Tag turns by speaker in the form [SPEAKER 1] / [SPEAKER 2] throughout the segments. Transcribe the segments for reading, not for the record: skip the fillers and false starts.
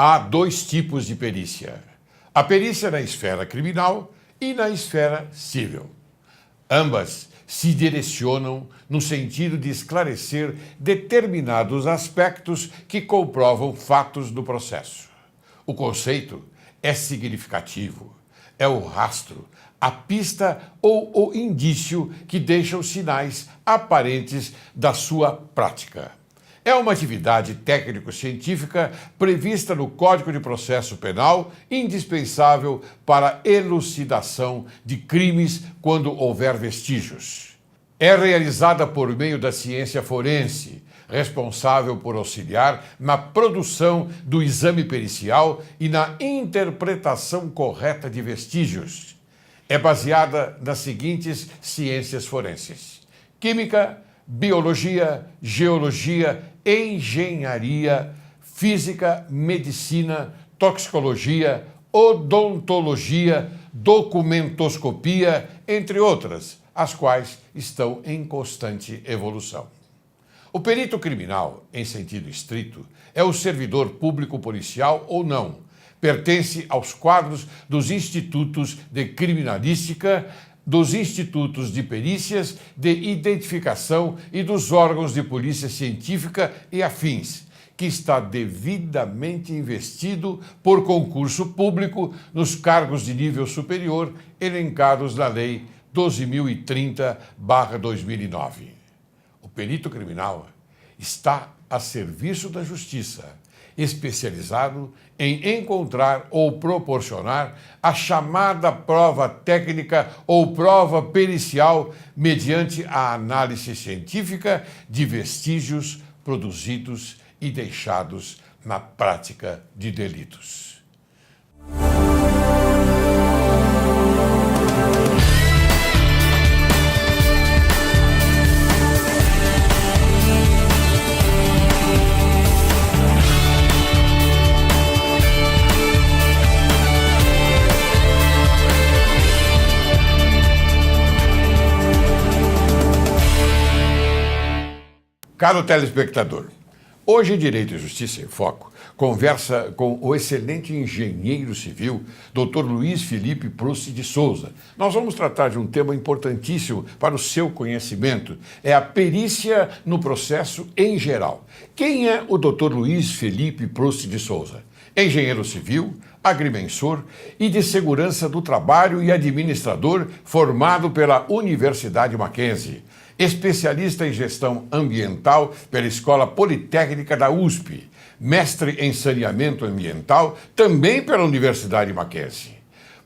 [SPEAKER 1] Há dois tipos de perícia: a perícia na esfera criminal e na esfera civil. Ambas se direcionam no sentido de esclarecer determinados aspectos que comprovam fatos do processo. O conceito é significativo, é o rastro, a pista ou o indício que deixa os sinais aparentes da sua prática. É uma atividade técnico-científica prevista no Código de Processo Penal, indispensável para a elucidação de crimes quando houver vestígios. É realizada por meio da ciência forense, responsável por auxiliar na produção do exame pericial e na interpretação correta de vestígios. É baseada nas seguintes ciências forenses: química, biologia, geologia, engenharia, física, medicina, toxicologia, odontologia, documentoscopia, entre outras, as quais estão em constante evolução. O perito criminal, em sentido estrito, é o servidor público policial ou não. Pertence aos quadros dos institutos de criminalística, dos institutos de perícias, de identificação e dos órgãos de polícia científica e afins, que está devidamente investido por concurso público nos cargos de nível superior elencados na Lei 12.030/2009. O perito criminal está a serviço da Justiça, especializado em encontrar ou proporcionar a chamada prova técnica ou prova pericial mediante a análise científica de vestígios produzidos e deixados na prática de delitos. Caro telespectador, hoje Direito e Justiça em Foco conversa com o excelente engenheiro civil, Dr. Luiz Felipe Proust de Souza. Nós vamos tratar de um tema importantíssimo para o seu conhecimento, é a perícia no processo em geral. Quem é o Dr. Luiz Felipe Proust de Souza? Engenheiro civil, agrimensor e de segurança do trabalho e administrador formado pela Universidade Mackenzie. Especialista em gestão ambiental pela Escola Politécnica da USP, mestre em saneamento ambiental também pela Universidade Mackenzie.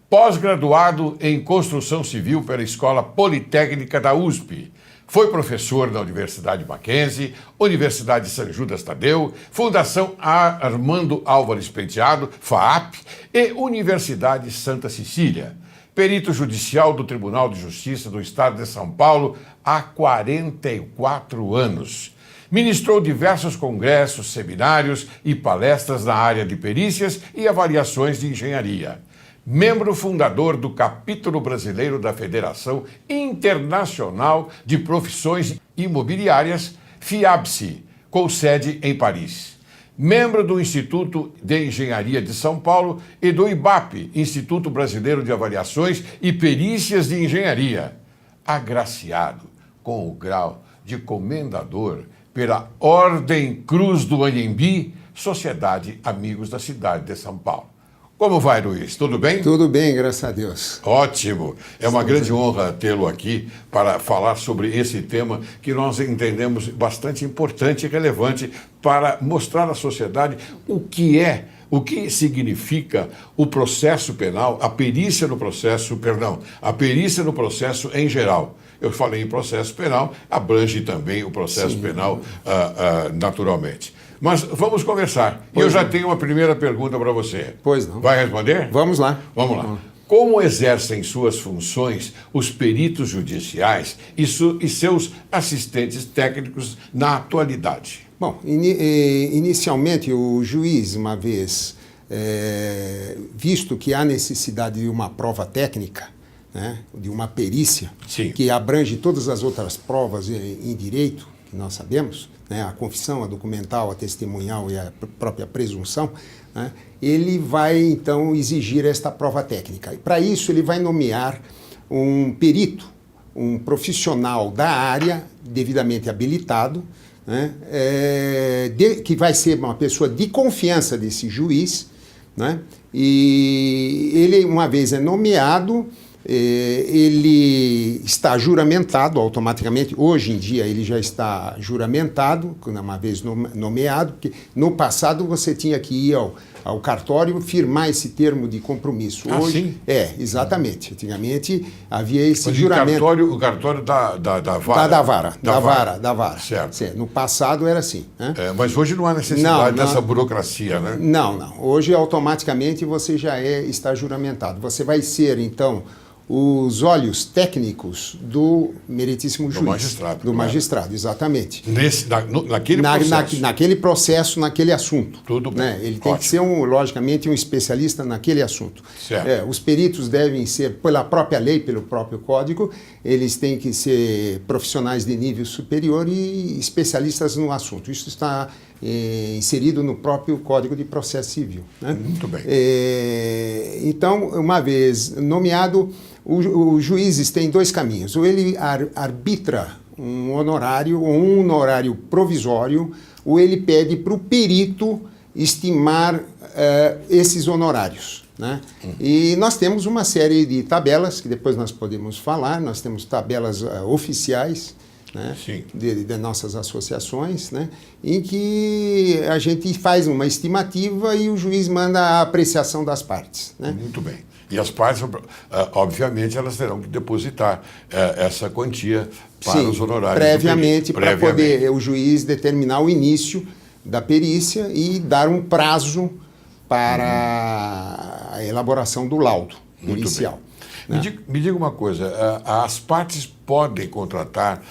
[SPEAKER 1] Pós-graduado em construção civil pela Escola Politécnica da USP. Foi professor da Universidade Mackenzie, Universidade São Judas Tadeu, Fundação Armando Álvares Penteado, FAAP, e Universidade Santa Cecília. Perito judicial do Tribunal de Justiça do Estado de São Paulo há 44 anos. Ministrou diversos congressos, seminários e palestras na área de perícias e avaliações de engenharia. Membro fundador do capítulo brasileiro da Federação Internacional de Profissões Imobiliárias, FIABSE, com sede em Paris. Membro do Instituto de Engenharia de São Paulo e do IBAP, Instituto Brasileiro de Avaliações e Perícias de Engenharia. Agraciado com o grau de comendador pela Ordem Cruz do Anhembi, Sociedade Amigos da Cidade de São Paulo. Como vai, Luiz? Tudo bem?
[SPEAKER 2] Tudo bem, graças a Deus.
[SPEAKER 1] Ótimo. É uma grande honra tê-lo aqui para falar sobre esse tema que nós entendemos bastante importante e relevante para mostrar à sociedade o que significa o processo penal, a perícia no processo em geral. Eu falei em processo penal, abrange também o processo penal naturalmente. Mas vamos conversar. E eu já tenho uma primeira pergunta para você.
[SPEAKER 2] Pois não.
[SPEAKER 1] Vai responder?
[SPEAKER 2] Vamos lá.
[SPEAKER 1] Vamos lá. Como exercem suas funções os peritos judiciais e seus assistentes técnicos na atualidade?
[SPEAKER 2] Bom, inicialmente o juiz, uma vez visto que há necessidade de uma prova técnica, né, de uma perícia,
[SPEAKER 1] Sim.
[SPEAKER 2] que abrange todas as outras provas em direito, que nós sabemos, né, a confissão, a documental, a testemunhal e a própria presunção, né, ele vai, então, exigir esta prova técnica. E, para isso, ele vai nomear um perito, um profissional da área, devidamente habilitado, né, que vai ser uma pessoa de confiança desse juiz, né, e ele, uma vez nomeado, ele está juramentado automaticamente. Hoje em dia ele já está juramentado, uma vez nomeado, porque no passado você tinha que ir ao cartório firmar esse termo de compromisso. Hoje,
[SPEAKER 1] sim?
[SPEAKER 2] Exatamente. Antigamente havia esse juramento.
[SPEAKER 1] O cartório da vara.
[SPEAKER 2] Da vara.
[SPEAKER 1] Certo.
[SPEAKER 2] No passado era assim. Né?
[SPEAKER 1] Mas hoje não há necessidade dessa burocracia, né?
[SPEAKER 2] Não. Hoje automaticamente você já está juramentado. Você vai ser, então, os olhos técnicos do meritíssimo juiz. Do magistrado, exatamente.
[SPEAKER 1] Naquele processo.
[SPEAKER 2] Naquele assunto.
[SPEAKER 1] Tudo bem.
[SPEAKER 2] Né? Ele tem que ser, logicamente, um especialista naquele assunto.
[SPEAKER 1] Certo.
[SPEAKER 2] Os peritos devem ser, pela própria lei, pelo próprio código, eles têm que ser profissionais de nível superior e especialistas no assunto. Isso está inserido no próprio Código de Processo Civil. Né?
[SPEAKER 1] Muito bem.
[SPEAKER 2] Então, uma vez nomeado, os juízes têm dois caminhos. Ou ele arbitra um honorário ou um honorário provisório, ou ele pede para o perito estimar esses honorários. Né? E nós temos uma série de tabelas, que depois nós podemos falar, nós temos tabelas oficiais, né, de nossas associações, né, em que a gente faz uma estimativa e o juiz manda a apreciação das partes. Né?
[SPEAKER 1] Muito bem. E as partes, obviamente, elas terão que depositar essa quantia para os honorários
[SPEAKER 2] previamente, para poder o juiz determinar o início da perícia e dar um prazo para a elaboração do laudo inicial.
[SPEAKER 1] Né? Me diga uma coisa, as partes podem contratar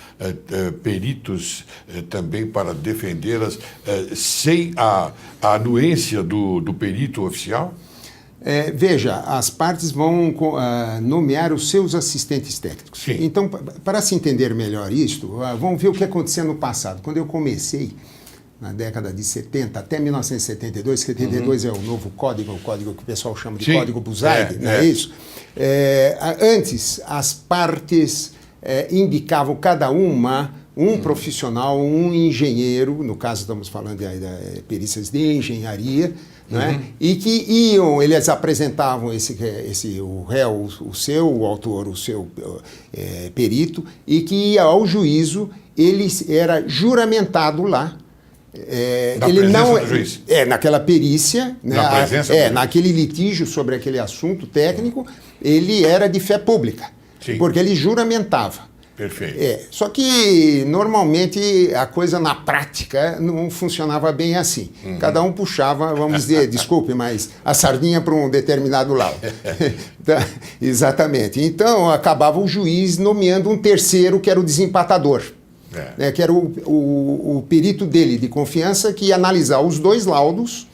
[SPEAKER 1] peritos também para defendê-las sem a anuência do perito oficial?
[SPEAKER 2] Veja, as partes vão nomear os seus assistentes técnicos.
[SPEAKER 1] Sim.
[SPEAKER 2] Então, para se entender melhor isto, vamos ver o que aconteceu no passado. Quando eu comecei, na década de 70, até 1972, 72 é o novo código, o código que o pessoal chama de Código Buzaide, não é isso? Antes, as partes indicavam cada uma um profissional, um engenheiro, no caso estamos falando de perícias de engenharia, né? E que eles apresentavam o réu, o autor, o seu perito, e que ia ao juízo, ele era juramentado lá.
[SPEAKER 1] Ele não do juiz.
[SPEAKER 2] Naquela perícia, né, naquele litígio sobre aquele assunto técnico, ele era de fé pública, porque ele juramentava.
[SPEAKER 1] Perfeito.
[SPEAKER 2] Só que normalmente a coisa na prática não funcionava bem assim. Cada um puxava, vamos dizer, desculpe, mas a sardinha para um determinado lado. Exatamente. Então acabava o juiz nomeando um terceiro, que era o desempatador. Que era o perito dele de confiança, que ia analisar os dois laudos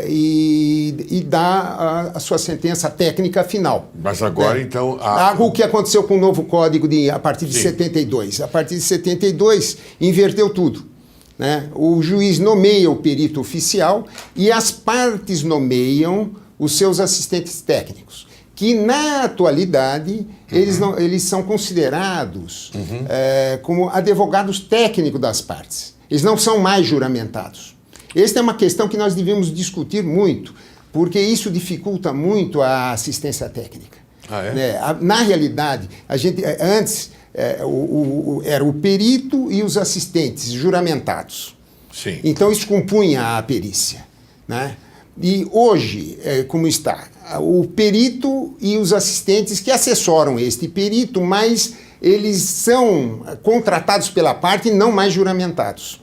[SPEAKER 2] e dar a sua sentença técnica final.
[SPEAKER 1] Mas agora, então...
[SPEAKER 2] O que aconteceu com o novo código a partir de 72? A partir de 72, inverteu tudo. Né? O juiz nomeia o perito oficial e as partes nomeiam os seus assistentes técnicos, que na atualidade eles são considerados como advogados técnicos das partes. Eles não são mais juramentados. Esta é uma questão que nós devemos discutir muito, porque isso dificulta muito a assistência técnica. Na realidade, antes era o perito e os assistentes juramentados.
[SPEAKER 1] Sim.
[SPEAKER 2] Então isso compunha a perícia. Né? E hoje, como está? O perito e os assistentes que assessoram este perito, mas eles são contratados pela parte e não mais juramentados.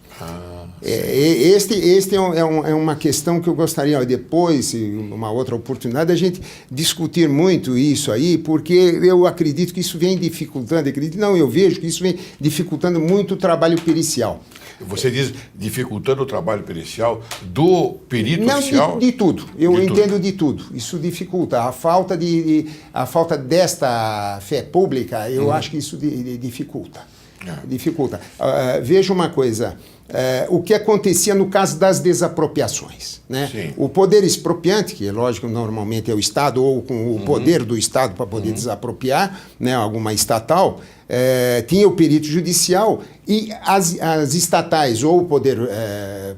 [SPEAKER 2] Este é uma questão que eu gostaria depois, uma outra oportunidade, a gente discutir muito isso aí, porque eu acredito que isso vem dificultando, eu vejo que isso vem dificultando muito o trabalho pericial.
[SPEAKER 1] Você diz dificultando o trabalho pericial do perito oficial?
[SPEAKER 2] De tudo. Eu entendo de tudo. Isso dificulta. A falta desta fé pública, eu acho que isso dificulta. Dificulta. Veja uma coisa, o que acontecia no caso das desapropriações, né?
[SPEAKER 1] Sim.
[SPEAKER 2] O poder expropriante, que lógico normalmente é o Estado, ou com o poder do Estado para poder desapropriar, né, alguma estatal, tinha o perito judicial, e as estatais ou o poder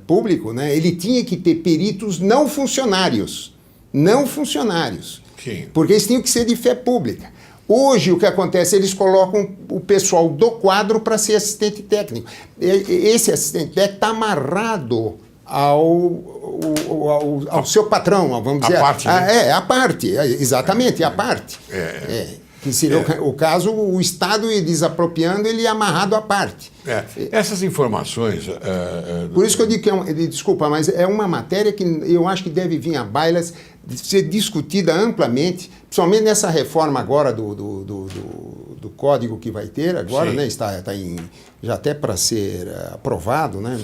[SPEAKER 2] público, né, ele tinha que ter peritos não funcionários. Não funcionários.
[SPEAKER 1] Sim.
[SPEAKER 2] Porque eles tinham que ser de fé pública. Hoje, o que acontece, eles colocam o pessoal do quadro para ser assistente técnico. Esse assistente técnico está amarrado ao seu patrão, vamos dizer.
[SPEAKER 1] A parte, né?
[SPEAKER 2] A parte, exatamente, a parte. Que seria o caso, o Estado desapropriando, ele é amarrado à parte.
[SPEAKER 1] Essas informações...
[SPEAKER 2] Por isso que eu digo que desculpa, mas é uma matéria que eu acho que deve vir à baila, ser discutida amplamente, principalmente nessa reforma agora do código que vai ter agora, né? Está já até para ser aprovado, né?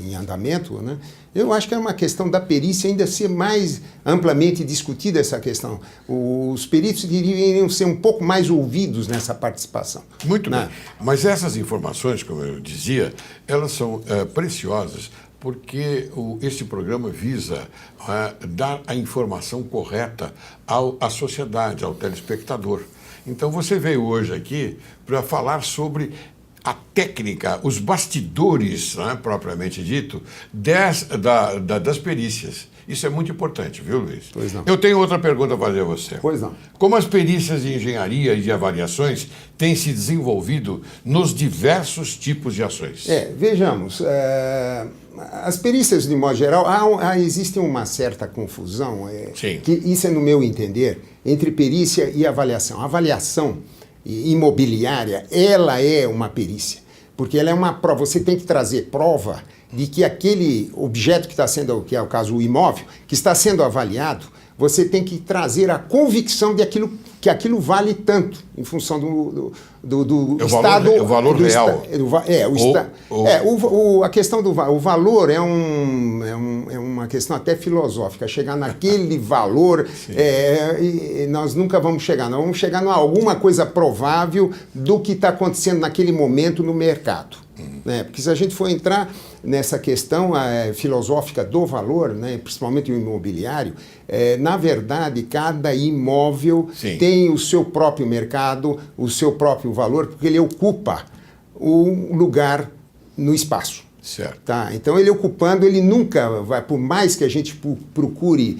[SPEAKER 2] Em andamento, né? Eu acho que é uma questão da perícia ainda ser mais amplamente discutida essa questão. Os peritos deveriam ser um pouco mais ouvidos nessa participação.
[SPEAKER 1] Muito bem. Mas essas informações, como eu dizia, elas são preciosas porque este programa visa dar a informação correta à sociedade, ao telespectador. Então você veio hoje aqui para falar sobre a técnica, os bastidores, né, propriamente dito, das perícias. Isso é muito importante, viu, Luiz?
[SPEAKER 2] Pois não.
[SPEAKER 1] Eu tenho outra pergunta a fazer a você.
[SPEAKER 2] Pois não.
[SPEAKER 1] Como as perícias de engenharia e de avaliações têm se desenvolvido nos diversos tipos de ações?
[SPEAKER 2] Vejamos, as perícias, de modo geral, existe uma certa confusão, que isso é no meu entender, entre perícia e avaliação. A avaliação imobiliária, ela é uma perícia, porque ela é uma prova, você tem que trazer prova de que aquele objeto que está sendo, que é o caso o imóvel, que está sendo avaliado, você tem que trazer a convicção de que aquilo vale tanto, em função do Estado...
[SPEAKER 1] O valor real.
[SPEAKER 2] A questão do valor é uma questão até filosófica. Chegar naquele valor, nós nunca vamos chegar. Nós vamos chegar em alguma coisa provável do que está acontecendo naquele momento no mercado. Né? Porque se a gente for entrar nessa questão filosófica do valor, né, principalmente o imobiliário, na verdade, cada imóvel tem o seu próprio mercado, o seu próprio valor, porque ele ocupa um lugar no espaço.
[SPEAKER 1] Certo.
[SPEAKER 2] Tá? Então, ele ocupando, ele nunca vai, por mais que a gente procure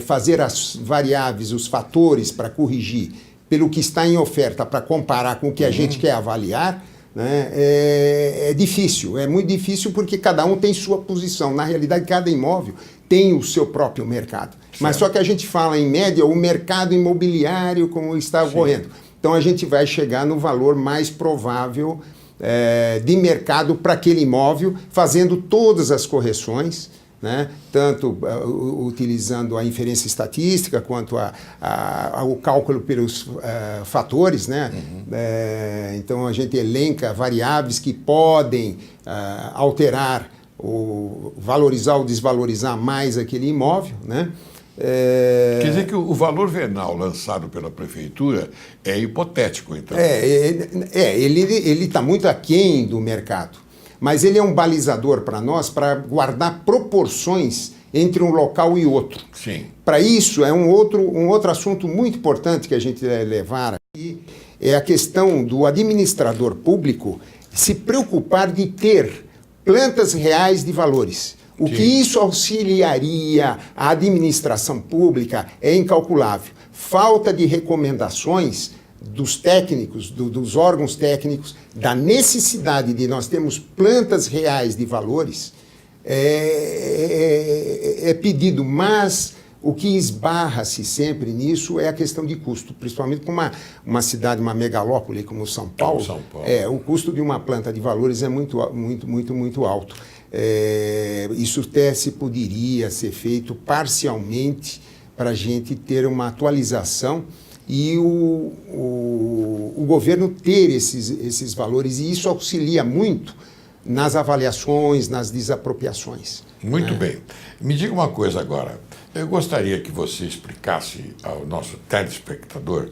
[SPEAKER 2] fazer as variáveis, os fatores para corrigir pelo que está em oferta, para comparar com o que a gente quer avaliar, né, é difícil, é muito difícil porque cada um tem sua posição. Na realidade, cada imóvel tem o seu próprio mercado. Certo. Mas só que a gente fala, em média, o mercado imobiliário como está ocorrendo. Então, a gente vai chegar no valor mais provável de mercado para aquele imóvel, fazendo todas as correções, né? Tanto utilizando a inferência estatística quanto o cálculo pelos fatores, né? Então a gente elenca variáveis que podem alterar, valorizar ou desvalorizar mais aquele imóvel, né?
[SPEAKER 1] Quer dizer que o valor venal lançado pela prefeitura é hipotético, então?
[SPEAKER 2] Ele está muito aquém do mercado. Mas ele é um balizador para nós, para guardar proporções entre um local e outro.
[SPEAKER 1] Sim.
[SPEAKER 2] Para isso, é um outro assunto muito importante que a gente deve levar aqui, é a questão do administrador público se preocupar de ter plantas reais de valores. O que isso auxiliaria a administração pública é incalculável. Falta de recomendações dos técnicos, dos órgãos técnicos, da necessidade de nós termos plantas reais de valores, é pedido, mas o que esbarra-se sempre nisso é a questão de custo, principalmente com uma cidade, uma megalópole como São Paulo. O custo de uma planta de valores é muito alto. Isso até se poderia ser feito parcialmente para a gente ter uma atualização e o governo ter esses valores, e isso auxilia muito nas avaliações, nas desapropriações.
[SPEAKER 1] Muito bem. Me diga uma coisa agora. Eu gostaria que você explicasse ao nosso telespectador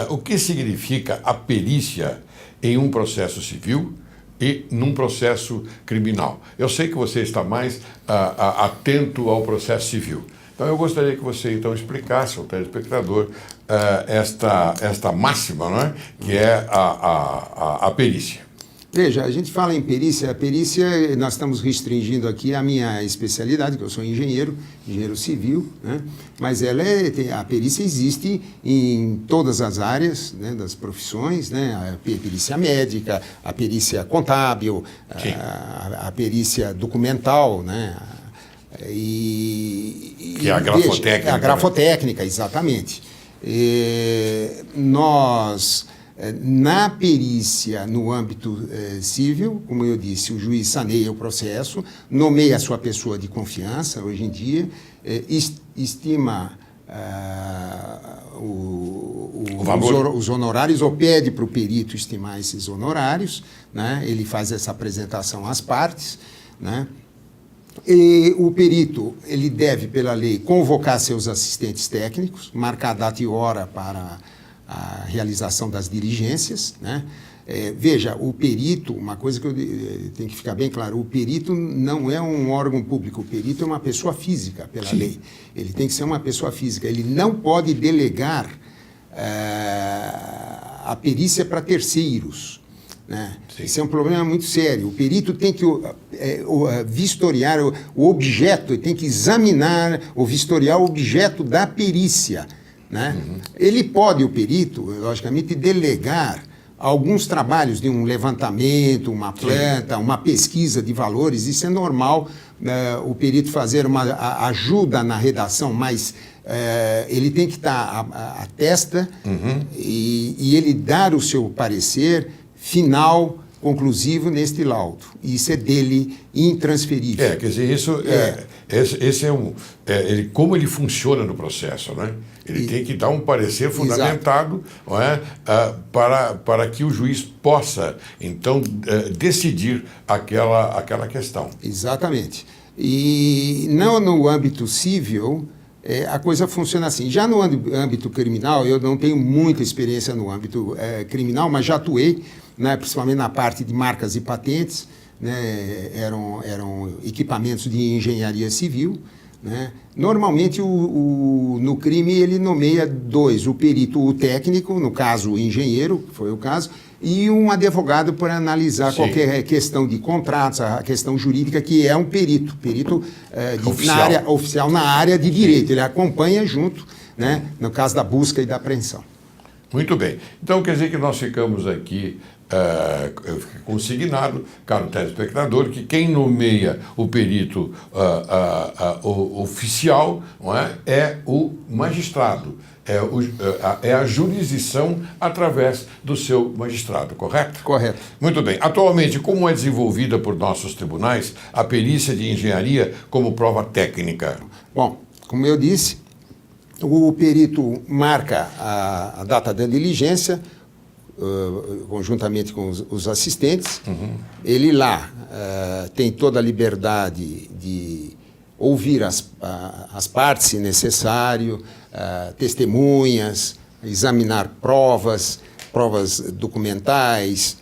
[SPEAKER 1] o que significa a perícia em um processo civil e num processo criminal. Eu sei que você está mais atento ao processo civil. Então, eu gostaria que você, então, explicasse ao telespectador esta máxima, não é? Que é a perícia.
[SPEAKER 2] Veja, a gente fala em perícia, a perícia, nós estamos restringindo aqui a minha especialidade, que eu sou engenheiro civil, né? Mas a perícia existe em todas as áreas, né, das profissões, né? A perícia médica, a perícia contábil, a perícia documental, né?
[SPEAKER 1] Que é a grafotécnica.
[SPEAKER 2] Veja, é a grafotécnica, exatamente. Nós... Na perícia, no âmbito civil, como eu disse, o juiz saneia o processo, nomeia a sua pessoa de confiança, hoje em dia, estima os honorários, ou pede para o perito estimar esses honorários, né? Ele faz essa apresentação às partes, né? E o perito, ele deve, pela lei, convocar seus assistentes técnicos, marcar data e hora para a realização das diligências, né? Veja, o perito, uma coisa que eu tenho que ficar bem claro, o perito não é um órgão público, o perito é uma pessoa física, pela lei. Ele tem que ser uma pessoa física, ele não pode delegar a perícia para terceiros, né? Isso é um problema muito sério. O perito tem que vistoriar o objeto, ele tem que examinar ou vistoriar o objeto da perícia, né? Ele pode, o perito, logicamente, delegar alguns trabalhos de um levantamento, uma planta, uma pesquisa de valores. Isso é normal, o perito fazer uma ajuda na redação, mas ele tem que estar à testa e ele dar o seu parecer final, conclusivo neste laudo. Isso é dele intransferível.
[SPEAKER 1] Quer dizer, esse é como ele funciona no processo, né? Ele tem que dar um parecer fundamentado, não é? Para que o juiz possa, então, decidir aquela questão.
[SPEAKER 2] Exatamente. E não no âmbito civil, a coisa funciona assim. Já no âmbito criminal, eu não tenho muita experiência no âmbito criminal, mas já atuei, né, principalmente na parte de marcas e patentes, né, eram equipamentos de engenharia civil, né? Normalmente, no crime, ele nomeia dois, o perito, o técnico, no caso, o engenheiro, que foi o caso, e um advogado para analisar qualquer questão de contratos, a questão jurídica, que é um perito oficial na área de direito. Ele acompanha junto, né, no caso da busca e da apreensão.
[SPEAKER 1] Muito bem. Então, quer dizer que nós ficamos aqui consignado, caro telespectador, que quem nomeia o perito oficial, não é o magistrado, é a jurisdição através do seu magistrado, correto?
[SPEAKER 2] Correto.
[SPEAKER 1] Muito bem. Atualmente, como é desenvolvida por nossos tribunais a perícia de engenharia como prova técnica?
[SPEAKER 2] Bom, como eu disse, o perito marca a data da diligência, conjuntamente com os assistentes. Ele lá tem toda a liberdade de ouvir as partes, se necessário, testemunhas, examinar provas documentais,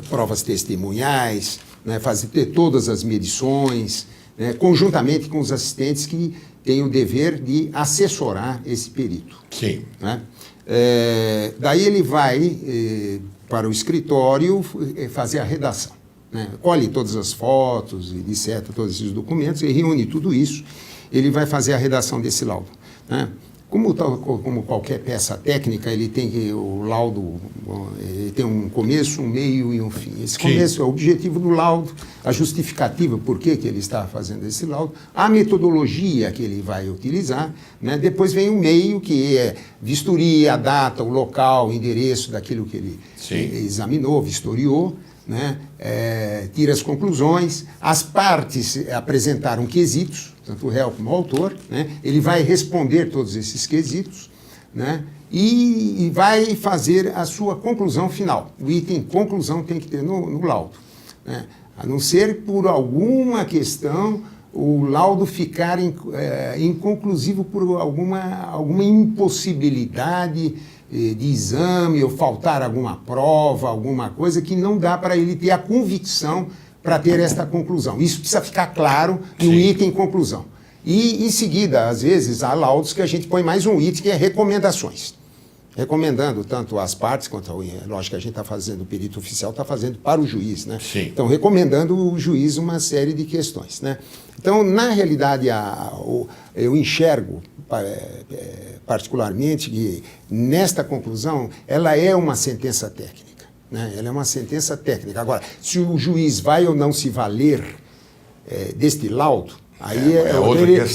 [SPEAKER 2] provas testemunhais, né, ter todas as medições, né, conjuntamente com os assistentes que têm o dever de assessorar esse perito.
[SPEAKER 1] Sim.
[SPEAKER 2] Né? Daí ele vai para o escritório fazer a redação, né? Colhe todas as fotos e etc., todos esses documentos, e reúne tudo isso. Ele vai fazer a redação desse laudo, né? Como qualquer peça técnica, o laudo ele tem um começo, um meio e um fim. Esse começo é o objetivo do laudo, a justificativa por que ele está fazendo esse laudo, a metodologia que ele vai utilizar, né? Depois vem o meio, que é vistoria, a data, o local, o endereço daquilo que ele examinou, vistoriou, né? Tira as conclusões, as partes apresentaram quesitos, tanto o réu como o autor, né? Ele vai responder todos esses quesitos, né? E vai fazer a sua conclusão final. O item conclusão tem que ter no laudo, né? A não ser por alguma questão o laudo ficar inconclusivo por alguma impossibilidade de exame ou faltar alguma prova, alguma coisa que não dá para ele ter a convicção para ter esta conclusão. Isso precisa ficar claro no item conclusão. E, em seguida, às vezes, há laudos que a gente põe mais um item, que é recomendações. Recomendando tanto as partes, quanto, lógico que a gente está fazendo, o perito oficial está fazendo para o juiz, né?
[SPEAKER 1] Sim.
[SPEAKER 2] Então, recomendando o juiz uma série de questões, né? Então, na realidade, eu enxergo particularmente que nesta conclusão, ela é uma sentença técnica. Né? Ela é uma sentença técnica. Agora, se o juiz vai ou não se valer deste laudo, aí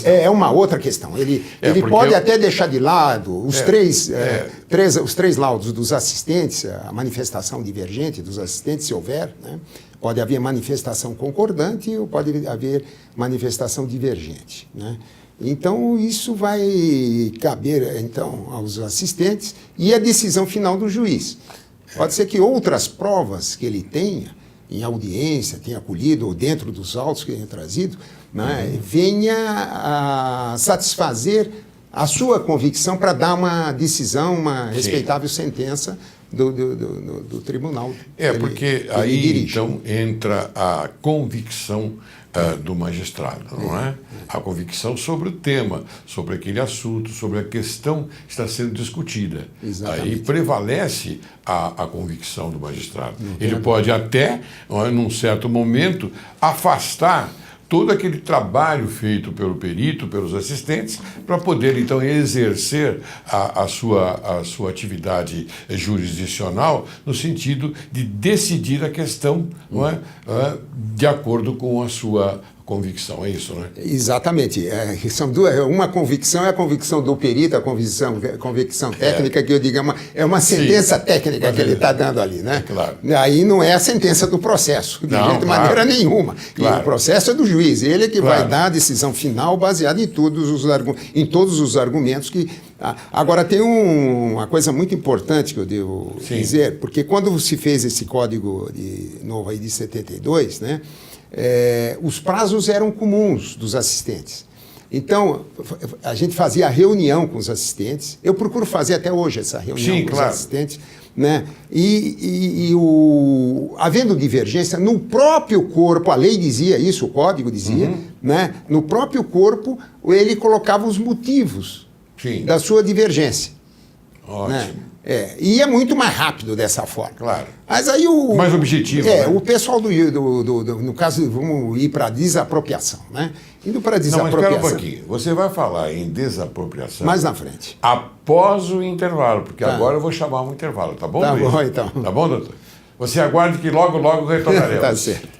[SPEAKER 2] é uma outra questão. Ele pode até deixar de lado os três laudos dos assistentes, a manifestação divergente dos assistentes, se houver, né? Pode haver manifestação concordante ou pode haver manifestação divergente, né? Então, isso vai caber então, aos assistentes e a decisão final do juiz. Pode ser que outras provas que ele tenha, em audiência, tenha colhido, ou dentro dos autos que tenha trazido, né, venha a satisfazer a sua convicção para dar uma decisão, uma respeitável sentença do tribunal.
[SPEAKER 1] Porque aí, então, entra a convicção do magistrado, não é? A convicção sobre o tema, sobre aquele assunto, sobre a questão que está sendo discutida.
[SPEAKER 2] Exatamente.
[SPEAKER 1] Aí prevalece a convicção do magistrado. Ele pode até, num certo momento, afastar todo aquele trabalho feito pelo perito, pelos assistentes, para poder, então, exercer a sua atividade jurisdicional no sentido de decidir a questão, não é? De acordo com a sua convicção, é isso, não é?
[SPEAKER 2] Exatamente. São duas. Uma convicção é a convicção do perito, a convicção técnica, que eu digo, é uma sentença técnica que ele está dando ali, né?
[SPEAKER 1] Claro.
[SPEAKER 2] Aí não é a sentença do processo, de maneira nenhuma. Claro. E o processo é do juiz, ele é que vai dar a decisão final baseada em todos os argumentos que... Agora, tem uma coisa muito importante que eu devo dizer, porque quando se fez esse código novo aí de 72, né? Os prazos eram comuns dos assistentes. Então, a gente fazia a reunião com os assistentes. Eu procuro fazer até hoje essa reunião com os assistentes. Né? Havendo divergência, no próprio corpo, a lei dizia isso, o código dizia, né? No próprio corpo, ele colocava os motivos da sua divergência.
[SPEAKER 1] Ótimo.
[SPEAKER 2] Né? E é muito mais rápido dessa forma.
[SPEAKER 1] Claro.
[SPEAKER 2] Mas aí
[SPEAKER 1] mais objetivo. Né?
[SPEAKER 2] O pessoal no caso, vamos ir para a desapropriação, né? Indo para a desapropriação.
[SPEAKER 1] Não, mas espera um pouquinho. Você vai falar em desapropriação
[SPEAKER 2] mais na frente.
[SPEAKER 1] Após o intervalo, porque agora eu vou chamar um intervalo, tá bom?
[SPEAKER 2] Tá bom, então.
[SPEAKER 1] Tá bom, doutor? Você aguarde que logo retornaremos.
[SPEAKER 2] Tá certo.